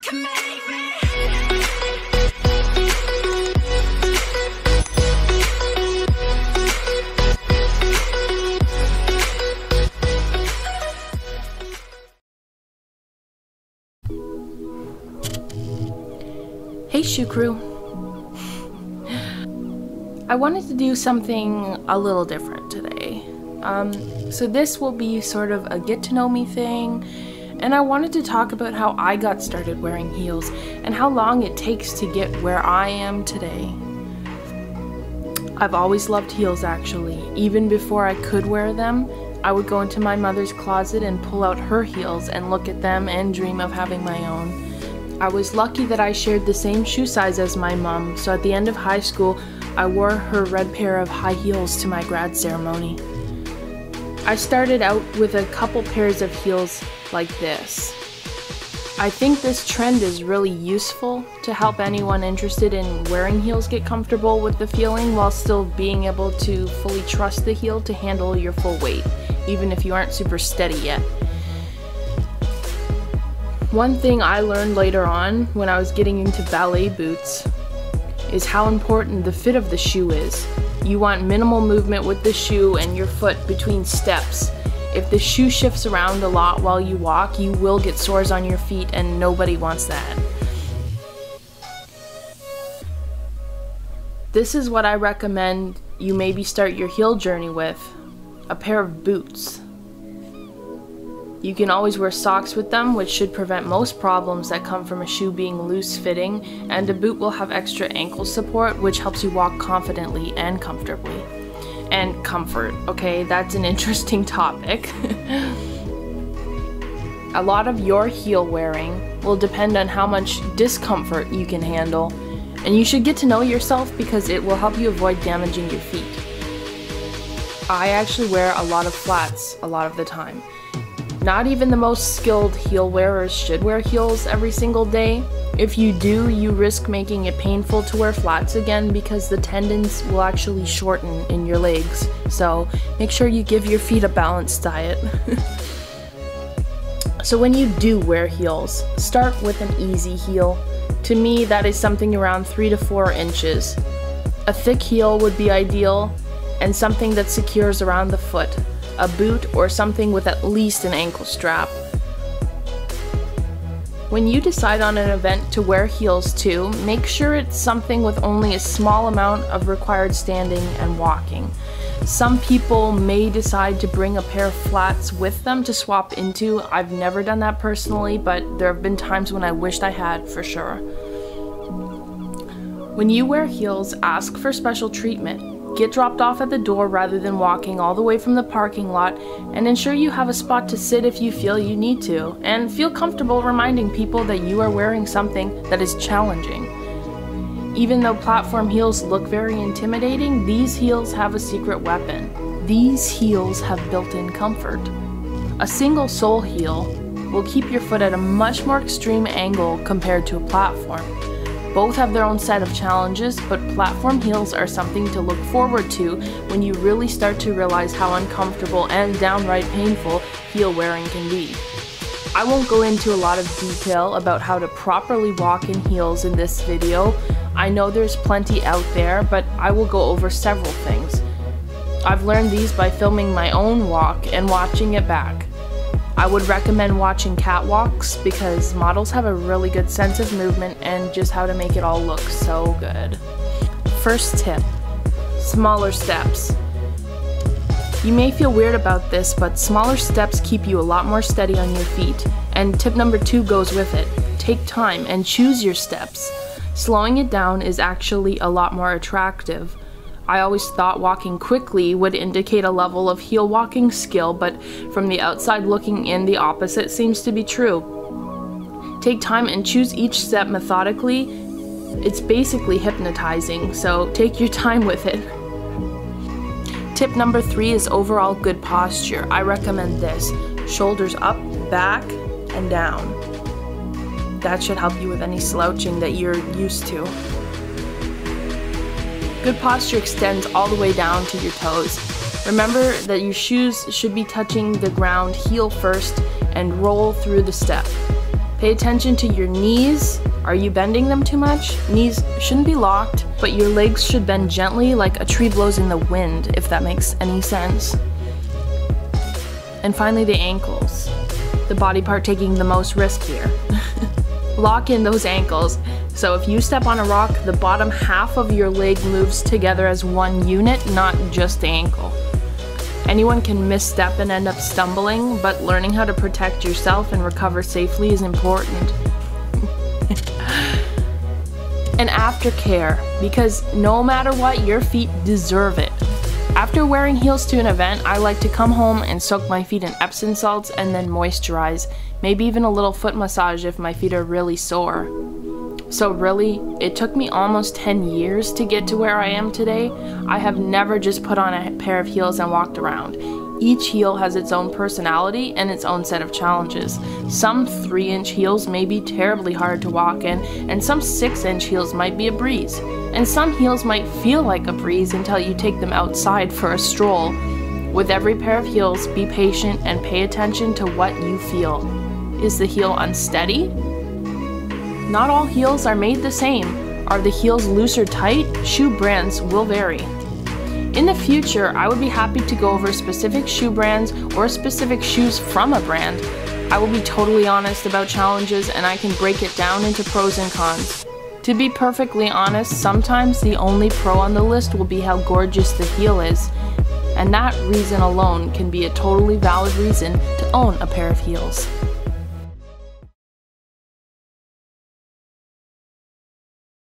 Hey Shoe Crew! I wanted to do something a little different today. So this will be sort of a get to know me thing, and I wanted to talk about how I got started wearing heels and how long it takes to get where I am today. I've always loved heels actually. Even before I could wear them, I would go into my mother's closet and pull out her heels and look at them and dream of having my own. I was lucky that I shared the same shoe size as my mom, so at the end of high school, I wore her red pair of high heels to my grad ceremony. I started out with a couple pairs of heels like this. I think this trend is really useful to help anyone interested in wearing heels get comfortable with the feeling while still being able to fully trust the heel to handle your full weight, even if you aren't super steady yet. One thing I learned later on when I was getting into ballet boots is how important the fit of the shoe is. You want minimal movement with the shoe and your foot between steps. If the shoe shifts around a lot while you walk, you will get sores on your feet, and nobody wants that. This is what I recommend you maybe start your heel journey with: a pair of boots. You can always wear socks with them, which should prevent most problems that come from a shoe being loose fitting, and a boot will have extra ankle support, which helps you walk confidently and comfortably. And comfort, okay, that's an interesting topic. A lot of your heel wearing will depend on how much discomfort you can handle, and you should get to know yourself because it will help you avoid damaging your feet. I actually wear a lot of flats a lot of the time. Not even the most skilled heel wearers should wear heels every single day. If you do, you risk making it painful to wear flats again because the tendons will actually shorten in your legs. So make sure you give your feet a balanced diet. So when you do wear heels, start with an easy heel. To me, that is something around 3 to 4 inches. A thick heel would be ideal, and something that secures around the foot. A boot or something with at least an ankle strap. When you decide on an event to wear heels to, make sure it's something with only a small amount of required standing and walking. Some people may decide to bring a pair of flats with them to swap into. I've never done that personally, but there have been times when I wished I had for sure. When you wear heels, ask for special treatment. Get dropped off at the door rather than walking all the way from the parking lot, and ensure you have a spot to sit if you feel you need to, and feel comfortable reminding people that you are wearing something that is challenging. Even though platform heels look very intimidating, these heels have a secret weapon. These heels have built-in comfort. A single sole heel will keep your foot at a much more extreme angle compared to a platform. Both have their own set of challenges, but platform heels are something to look forward to when you really start to realize how uncomfortable and downright painful heel wearing can be. I won't go into a lot of detail about how to properly walk in heels in this video. I know there's plenty out there, but I will go over several things. I've learned these by filming my own walk and watching it back. I would recommend watching catwalks because models have a really good sense of movement and just how to make it all look so good. First tip, smaller steps. You may feel weird about this, but smaller steps keep you a lot more steady on your feet. And tip number 2 goes with it. Take time and choose your steps. Slowing it down is actually a lot more attractive. I always thought walking quickly would indicate a level of heel walking skill, but from the outside looking in, the opposite seems to be true. Take time and choose each step methodically. It's basically hypnotizing, so take your time with it. Tip number 3 is overall good posture. I recommend this: shoulders up, back, and down. That should help you with any slouching that you're used to. Good posture extends all the way down to your toes. Remember that your shoes should be touching the ground heel first and roll through the step. Pay attention to your knees. Are you bending them too much? Knees shouldn't be locked, but your legs should bend gently like a tree blows in the wind, if that makes any sense. And finally, the ankles. The body part taking the most risk here. Lock in those ankles. So if you step on a rock, the bottom half of your leg moves together as one unit, not just the ankle. Anyone can misstep and end up stumbling, but learning how to protect yourself and recover safely is important. And aftercare, because no matter what, your feet deserve it. After wearing heels to an event, I like to come home and soak my feet in Epsom salts and then moisturize. Maybe even a little foot massage if my feet are really sore. So really, it took me almost 10 years to get to where I am today. I have never just put on a pair of heels and walked around. Each heel has its own personality and its own set of challenges. Some 3-inch heels may be terribly hard to walk in, and some 6-inch heels might be a breeze. And some heels might feel like a breeze until you take them outside for a stroll. With every pair of heels, be patient and pay attention to what you feel. Is the heel unsteady? Not all heels are made the same. Are the heels loose or tight? Shoe brands will vary. In the future, I would be happy to go over specific shoe brands or specific shoes from a brand. I will be totally honest about challenges, and I can break it down into pros and cons. To be perfectly honest, sometimes the only pro on the list will be how gorgeous the heel is, and that reason alone can be a totally valid reason to own a pair of heels.